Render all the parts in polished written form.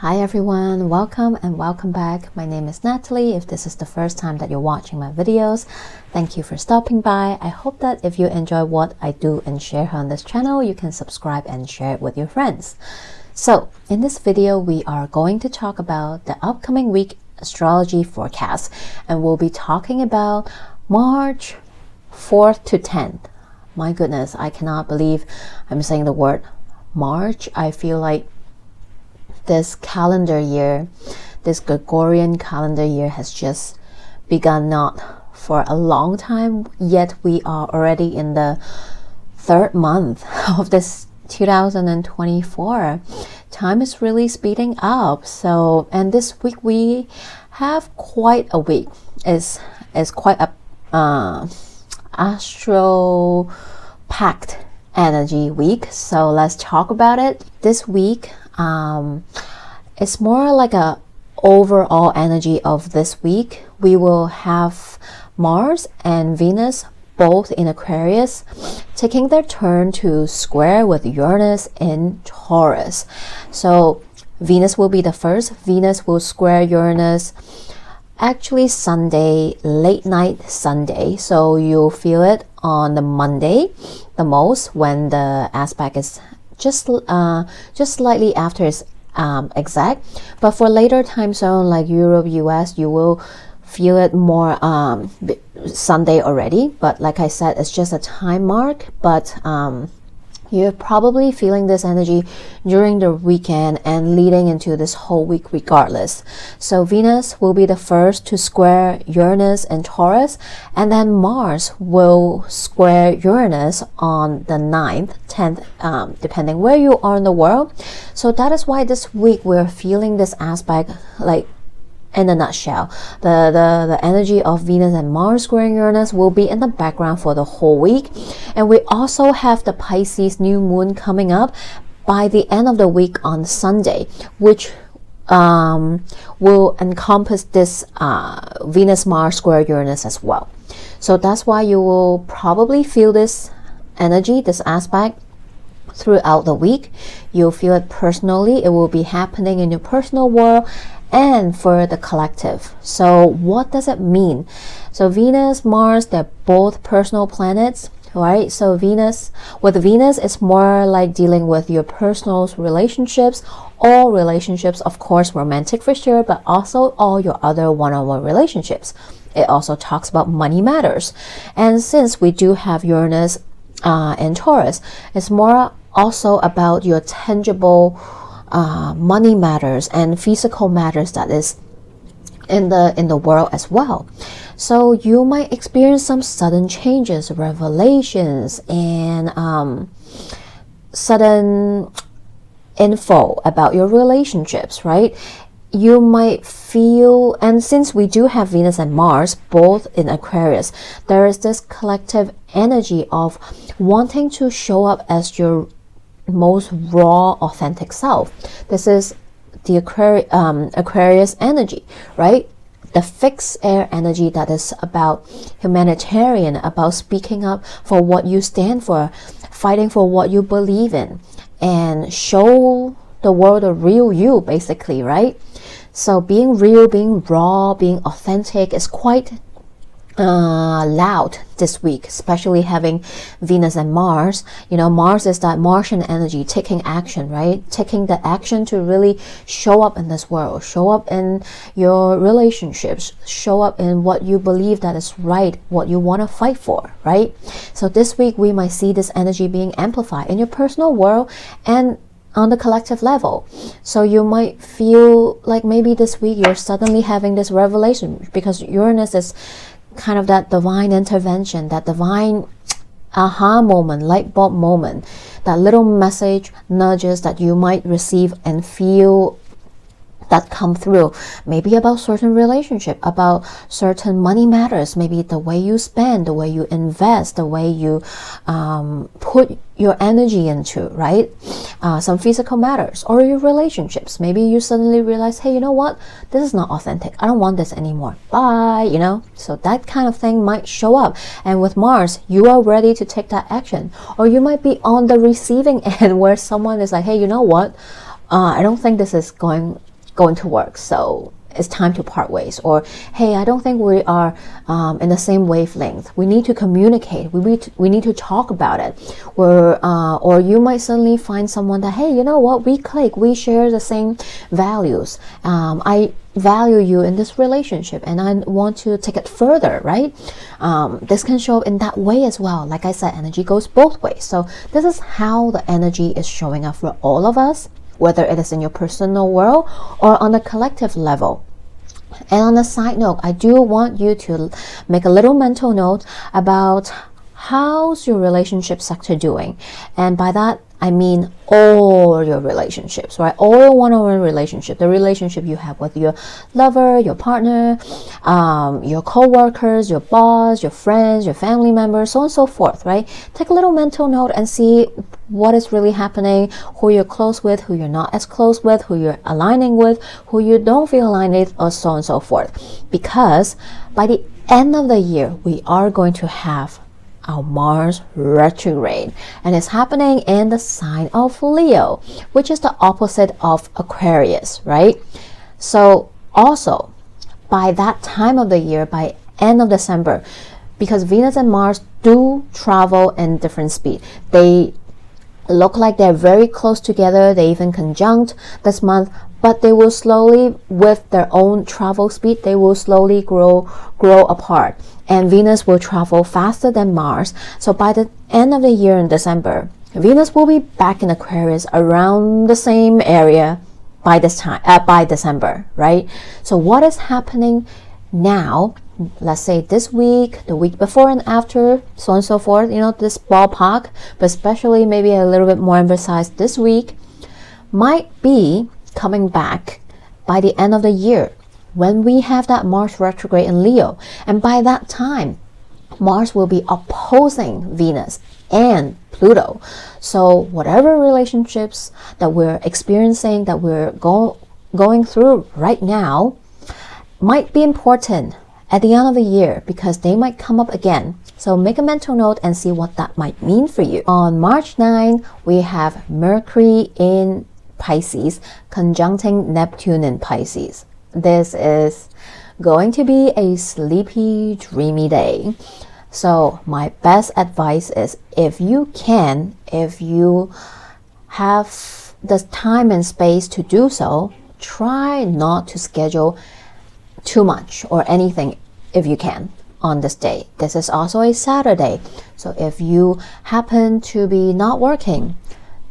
Hi everyone, welcome and welcome back. My name is Natalie. If this is the first time that you're watching my videos, thank you for stopping by. I hope that if you enjoy what I do and share on this channel, you can subscribe and share it with your friends. So in this video, we are going to talk about the upcoming week astrology forecast, and we'll be talking about March 4th to 10th. My goodness, I cannot believe I'm saying the word March. I feel like this calendar year, this Gregorian calendar year has just begun, not for a long time, yet we are already in the third month of this 2024. Time is really speeding up. So, and this week we have quite a week. Is quite a astro packed energy week. So let's talk about it. This week, it's more like a overall energy of this week. We will have Mars and Venus both in Aquarius taking their turn to square with Uranus in Taurus. So Venus will be the first. Venus will square Uranus actually Sunday, late night Sunday. So you'll feel it on the Monday the most, when the aspect is just slightly after its exact. But for later time zone like Europe, US, you will feel it more Sunday already. But like I said, it's just a time mark. But you're probably feeling this energy during the weekend and leading into this whole week regardless. So Venus will be the first to square Uranus and Taurus, and then Mars will square Uranus on the 9th, 10th, depending where you are in the world. So that is why this week we're feeling this aspect, like in a nutshell, the energy of Venus and Mars squaring Uranus will be in the background for the whole week. And we also have the Pisces new moon coming up by the end of the week on Sunday, which will encompass this Venus Mars square Uranus as well. So that's why you will probably feel this energy, this aspect throughout the week. You'll feel it personally. It will be happening in your personal world and for the collective. So what does it mean? So Venus, Mars, they're both personal planets, right? So Venus, with Venus, it's more like dealing with your personal relationships, all relationships, of course, romantic for sure, but also all your other one-on-one relationships. It also talks about money matters. And since we do have Uranus and Taurus, it's more also about your tangible money matters and physical matters that is in the world as well. So you might experience some sudden changes, revelations, and sudden info about your relationships, right? You might feel, and since we do have Venus and Mars both in Aquarius, there is this collective energy of wanting to show up as your most raw, authentic self. This is the Aquarius energy, right? The fixed air energy that is about humanitarian, about speaking up for what you stand for, fighting for what you believe in, and show the world the real you, basically, right? So being real, being raw, being authentic is quite loud this week, especially having Venus and Mars. You know, Mars is that Martian energy, taking action, right? Taking the action to really show up in this world, show up in your relationships, show up in what you believe that is right, what you want to fight for, right? So this week we might see this energy being amplified in your personal world and on the collective level. So you might feel like maybe this week you're suddenly having this revelation, because Uranus is kind of that divine intervention, that divine aha moment, light bulb moment, that little message nudges that you might receive and feel that come through, maybe about certain relationship, about certain money matters, maybe the way you spend, the way you invest, the way you put your energy into, right? Some physical matters, or your relationships. Maybe you suddenly realize, hey, you know what? This is not authentic. I don't want this anymore. Bye, you know? So that kind of thing might show up. And with Mars, you are ready to take that action. Or you might be on the receiving end where someone is like, hey, you know what? I don't think this is going going to work, so it's time to part ways. Or, hey, I don't think we are in the same wavelength. We need to communicate. We need to talk about it. Or you might suddenly find someone that, hey, you know what? We click. We share the same values. I value you in this relationship and I want to take it further, right? This can show up in that way as well. Like I said, energy goes both ways. So this is how the energy is showing up for all of us, whether it is in your personal world or on a collective level. And on a side note, I do want you to make a little mental note about how's your relationship sector doing. And by that, I mean all your relationships, right? All your one-on-one relationship, the relationship you have with your lover, your partner, your co-workers, your boss, your friends, your family members, so on and so forth, right? Take a little mental note and see what is really happening, who you're close with, who you're not as close with, who you're aligning with, who you don't feel aligned with, or so on and so forth. Because by the end of the year, we are going to have our Mars retrograde, and it's happening in the sign of Leo, which is the opposite of Aquarius, right? So also by that time of the year, by end of December, because Venus and Mars do travel in different speed, they look like they're very close together, they even conjunct this month, but they will slowly, with their own travel speed, they will slowly grow apart. And Venus will travel faster than Mars. So by the end of the year in December, Venus will be back in Aquarius around the same area by this time, by December, right? So what is happening now, let's say this week, the week before and after, so on and so forth, you know, this ballpark, but especially maybe a little bit more emphasized this week, might be coming back by the end of the year, when we have that Mars retrograde in Leo. And by that time, Mars will be opposing Venus and Pluto. So whatever relationships that we're experiencing, that we're going through right now, might be important at the end of the year, because they might come up again. So make a mental note and see what that might mean for you. On March 9, we have Mercury in Pisces conjuncting Neptune in Pisces. This is going to be a sleepy, dreamy day. So my best advice is, if you can, if you have the time and space to do so, try not to schedule too much or anything if you can on this day. This is also a Saturday. So if you happen to be not working,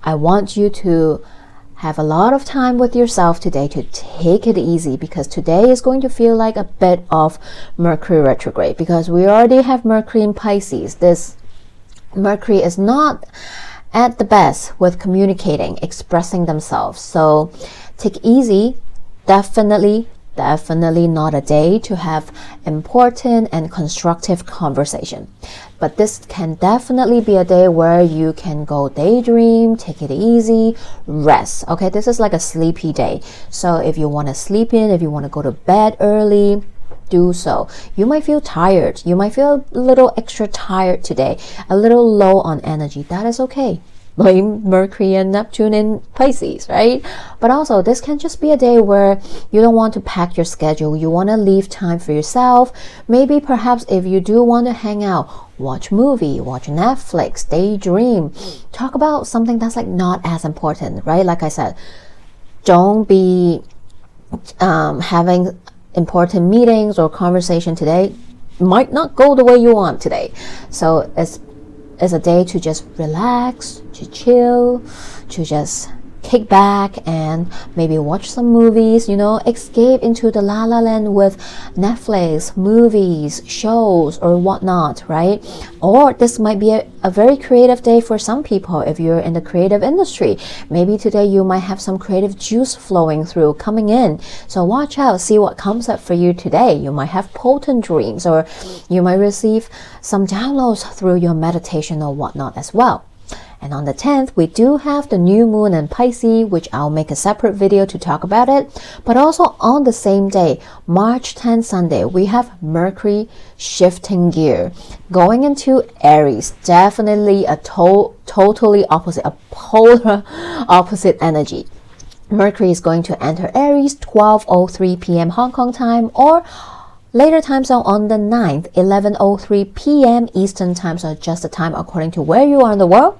I want you to have a lot of time with yourself today to take it easy, because today is going to feel like a bit of Mercury retrograde, because we already have Mercury in Pisces. This Mercury is not at the best with communicating, expressing themselves. So take it easy. Definitely not a day to have important and constructive conversation. But this can definitely be a day where you can go daydream, take it easy, rest. Okay, this is like a sleepy day. So if you want to sleep in, if you want to go to bed early, do so. You might feel tired. You might feel a little extra tired today, a little low on energy. That is okay. Blame Mercury and Neptune in Pisces, right? But also, this can just be a day where you don't want to pack your schedule. You want to leave time for yourself. Maybe perhaps if you do want to hang out, watch movie, watch Netflix, daydream, talk about something that's like not as important, right? Like I said, don't be having important meetings or conversation today. Might not go the way you want today. So it's a day to just relax, to chill, to just kick back and maybe watch some movies, you know, escape into the la la land with Netflix, movies, shows, or whatnot, right? Or this might be a very creative day for some people if you're in the creative industry. Maybe today you might have some creative juice flowing through, coming in. So watch out, see what comes up for you today. You might have potent dreams, or you might receive some downloads through your meditation or whatnot as well. And on the 10th, we do have the new moon in Pisces, which I'll make a separate video to talk about it. But also on the same day, March 10th, Sunday, we have Mercury shifting gear, going into Aries. Definitely a totally opposite, a polar opposite energy. Mercury is going to enter Aries 12:03 p.m. Hong Kong time, or later time zone on the 9th, 11:03 p.m. Eastern time, so just the time according to where you are in the world.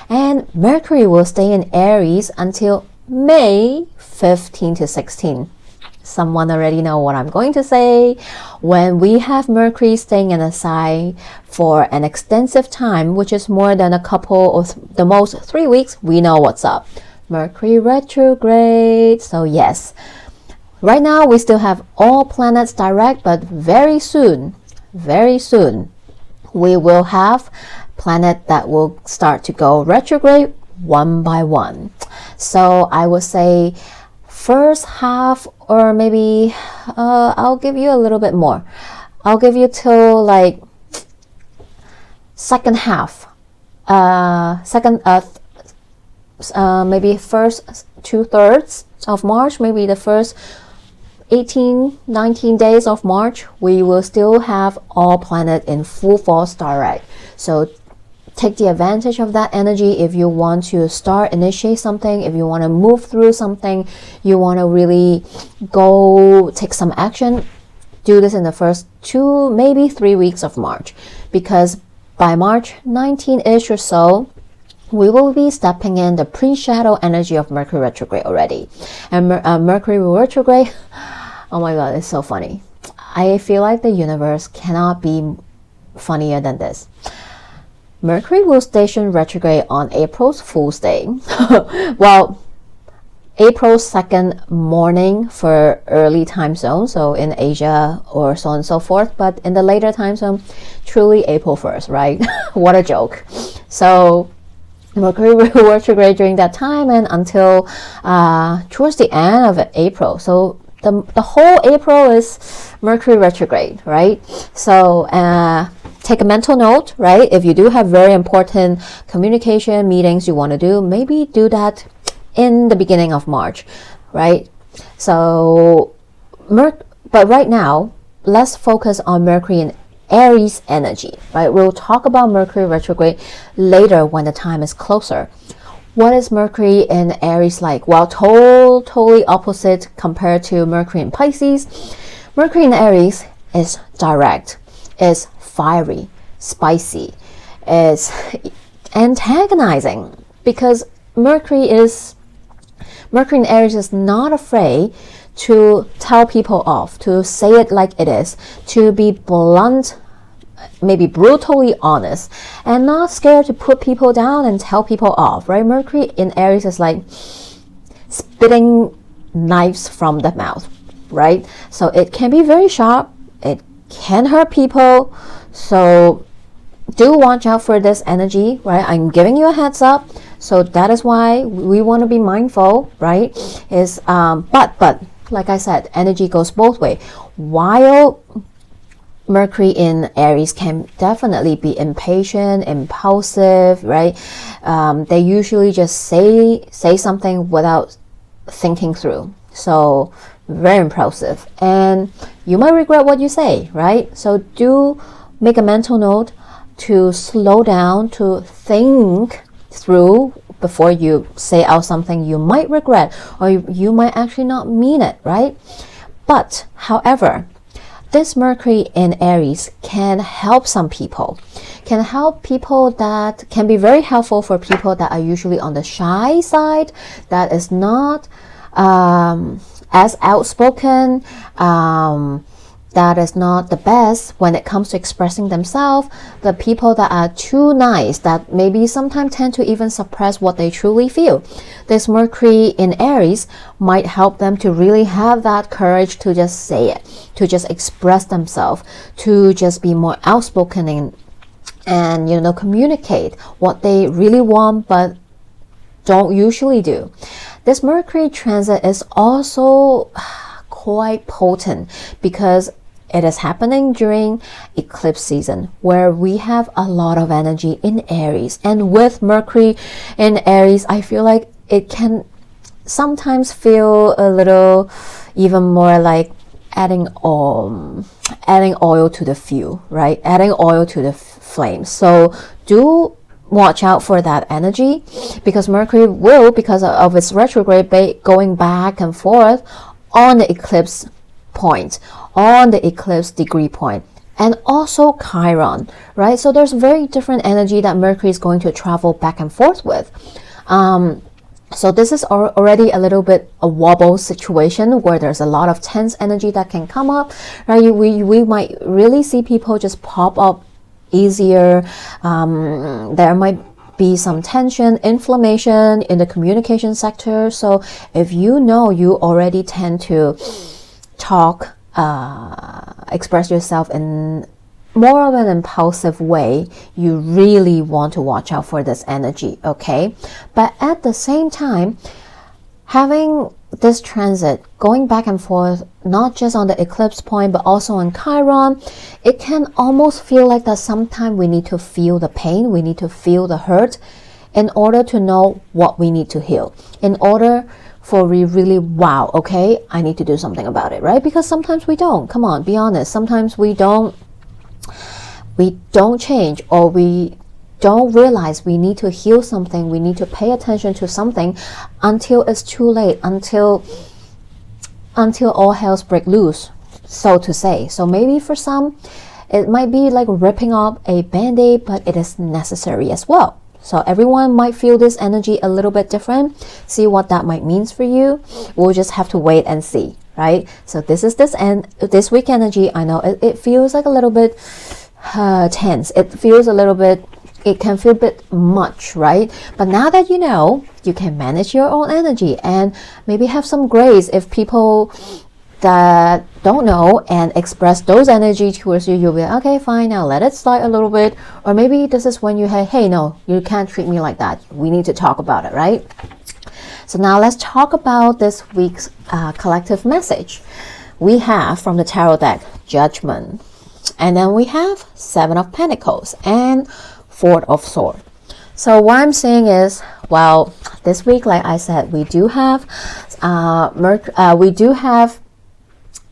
And Mercury will stay in Aries until May 15 to 16. Someone already know what I'm going to say. When we have Mercury staying in a sign for an extensive time, which is more than a couple or the most 3 weeks, we know what's up. Mercury retrograde. So yes, right now we still have all planets direct, but very soon, we will have planet that will start to go retrograde one by one. So I would say first half, or maybe I'll give you a little bit more. I'll give you till like second half, maybe first 2/3 of March, maybe the first 18-19 days of March, we will still have all planet in full force direct. So take the advantage of that energy if you want to initiate something, if you want to move through something, you want to really go take some action. Do this in the first 2, maybe 3 weeks of March, because by March 19-ish or so, we will be stepping in the pre-shadow energy of Mercury retrograde already. And Mercury retrograde, oh my god, it's so funny. I feel like the universe cannot be funnier than this. Mercury will station retrograde on April's Fool's Day. Well, April 2nd morning for early time zone, so in Asia or so on and so forth, but in the later time zone, truly April 1st, right? What a joke. So Mercury will retrograde during that time and until towards the end of April. So the whole April is Mercury retrograde, right? So take a mental note, right? If you do have very important communication meetings you want to do, maybe do that in the beginning of March, right? So, but right now, let's focus on Mercury in Aries energy, right? We'll talk about Mercury retrograde later when the time is closer. What is Mercury in Aries like? Well, totally opposite compared to Mercury in Pisces. Mercury in Aries is direct, is fiery, spicy, is antagonizing, because Mercury in Aries is not afraid to tell people off, to say it like it is, to be blunt, maybe brutally honest, and not scared to put people down and tell people off, right? Mercury in Aries is like spitting knives from the mouth, right? So it can be very sharp, it can hurt people, so do watch out for this energy, right? I'm giving you a heads up. So that is why we want to be mindful, right? Is but like I said, energy goes both ways. While Mercury in Aries can definitely be impatient, impulsive, right? They usually just say something without thinking through. So very impulsive, and you might regret what you say, right? So do make a mental note to slow down, to think through before you say out something you might regret, or you might actually not mean it, right? But however, this Mercury in Aries can help some people, can help people that can be very helpful for people that are usually on the shy side, that is not as outspoken, that is not the best when it comes to expressing themselves, the people that are too nice, that maybe sometimes tend to even suppress what they truly feel. This Mercury in Aries might help them to really have that courage to just say it, to just express themselves, to just be more outspoken and communicate what they really want but don't usually do. This Mercury transit is also quite potent because it is happening during eclipse season, where we have a lot of energy in Aries. And with Mercury in Aries, I feel like it can sometimes feel a little even more like adding oil to the fuel, right? Adding oil to the flame. So do watch out for that energy, because Mercury will, because of its retrograde going back and forth on the eclipse point, on the eclipse degree point, and also Chiron, right? So there's very different energy that Mercury is going to travel back and forth with. So this is already a little bit a wobble situation where there's a lot of tense energy that can come up, right? We might really see people just pop up easier. There might be some tension, inflammation in the communication sector. So if you know you already tend to talk, express yourself in more of an impulsive way, you really want to watch out for this energy, okay? But at the same time, having this transit going back and forth, not just on the eclipse point, but also on Chiron, it can almost feel like that sometimes we need to feel the pain, we need to feel the hurt in order to know what we need to heal, in order for we really, wow, okay, I need to do something about it, right? Because sometimes we don't. Come on, be honest. Sometimes we don't change, or we don't realize we need to heal something, we need to pay attention to something until it's too late, until all hells break loose, so to say. So maybe for some, it might be like ripping off a band-aid, but it is necessary as well. So everyone might feel this energy a little bit different. See what that might mean for you. We'll just have to wait and see, right? So this is this week energy. I know it feels like a little bit tense. It feels a little bit, it can feel a bit much, right? But now that you know, you can manage your own energy and maybe have some grace if people that don't know and express those energy towards you. You'll be like, okay, fine, now let it slide a little bit. Or maybe this is when you say, hey, no, you can't treat me like that. We need to talk about it, right? So now let's talk about this week's collective message. We have from the tarot deck, Judgment. And then we have Seven of Pentacles and Four of Swords. So what I'm saying is, well, this week, like I said, we do have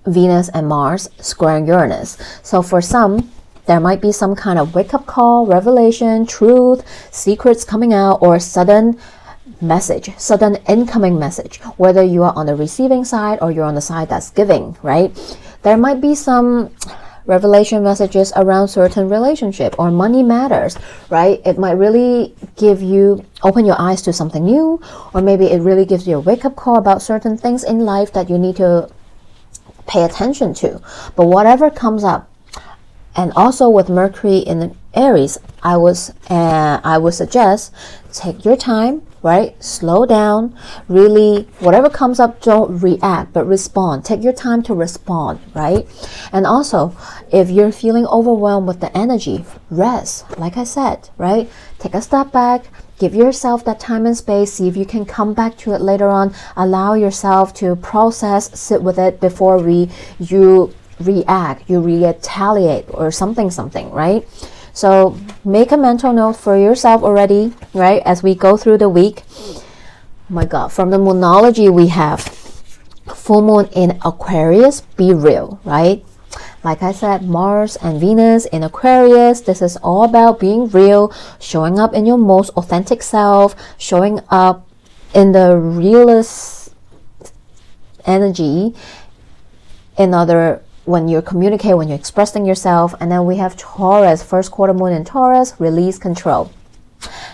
Venus and Mars squaring Uranus. So for some, there might be some kind of wake-up call, revelation, truth, secrets coming out, or sudden message, sudden incoming message, whether you are on the receiving side or you're on the side that's giving, right? There might be some revelation messages around certain relationship or money matters, right? It might really open your eyes to something new, or maybe it really gives you a wake-up call about certain things in life that you need to pay attention to. But whatever comes up, and also with Mercury in Aries, I would suggest take your time, right? Slow down. Really, whatever comes up, don't react, but respond. Take your time to respond, right? And also, if you're feeling overwhelmed with the energy, rest. Like I said, right? Take a step back. Give yourself that time and space. See if you can come back to it later on. Allow yourself to process, sit with it before you react, you retaliate or something, right? So make a mental note for yourself already, right? As we go through the week. Oh my God, from the Moonology we have full moon in Aquarius, be real, right? Like I said, Mars and Venus in Aquarius, this is all about being real, showing up in your most authentic self, showing up in the realist energy, when you're communicating, when you're expressing yourself. And then we have Taurus, first quarter moon in Taurus, release control.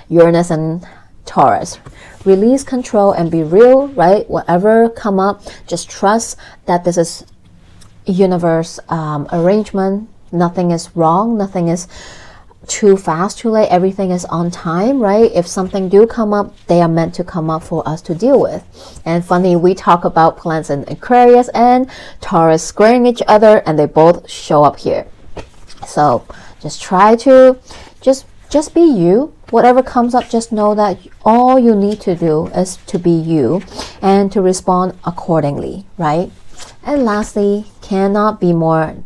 Uranus and Taurus, release control and be real, right? Whatever come up, just trust that this is universe arrangement. Nothing is wrong, nothing is too fast, too late, everything is on time, right? If something do come up, they are meant to come up for us to deal with. And funny, we talk about planets in Aquarius and Taurus squaring each other, and they both show up here. So just try to just be you. Whatever comes up, just know that all you need to do is to be you and to respond accordingly, right? And lastly, cannot be more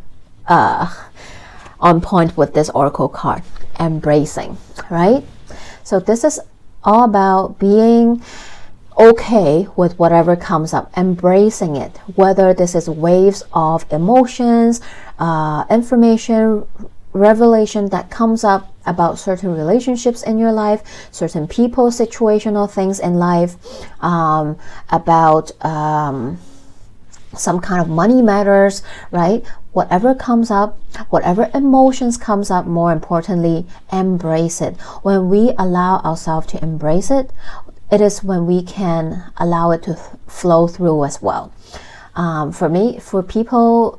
on point with this oracle card, embracing, right? So this is all about being okay with whatever comes up, embracing it, whether this is waves of emotions, information, revelation that comes up about certain relationships in your life, certain people, situational things in life, about some kind of money matters, right? Whatever comes up, whatever emotions comes up, more importantly, embrace it. When we allow ourselves to embrace it, it is when we can allow it to flow through as well. For me, for people,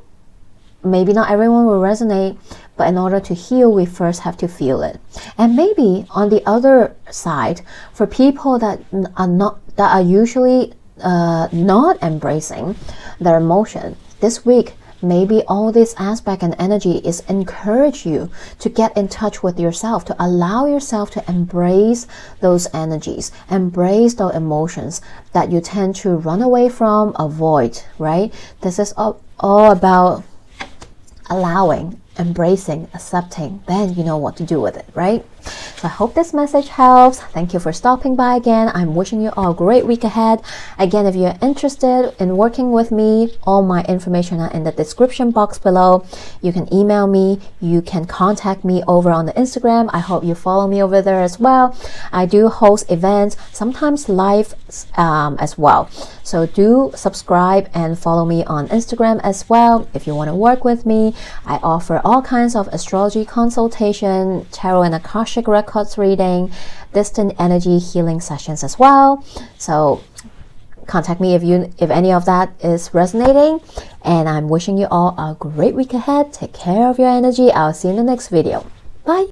maybe not everyone will resonate, but in order to heal, we first have to feel it. And maybe on the other side, for people that are usually not embracing their emotion, this week, maybe all this aspect and energy is encourage you to get in touch with yourself, to allow yourself to embrace those energies, embrace those emotions that you tend to run away from, avoid, right? This is all about allowing, embracing, accepting. Then you know what to do with it, right? So I hope this message helps. Thank you for stopping by again. I'm wishing you all a great week ahead. Again, if you're interested in working with me, all my information are in the description box below. You can email me. You can contact me over on the Instagram. I hope you follow me over there as well. I do host events, sometimes live as well. So do subscribe and follow me on Instagram as well. If you want to work with me, I offer all kinds of astrology consultation, tarot and akashic records reading, distant energy healing sessions as well. So contact me if any of that is resonating. And I'm wishing you all a great week ahead. Take care of your energy. I'll see you in the next video. Bye.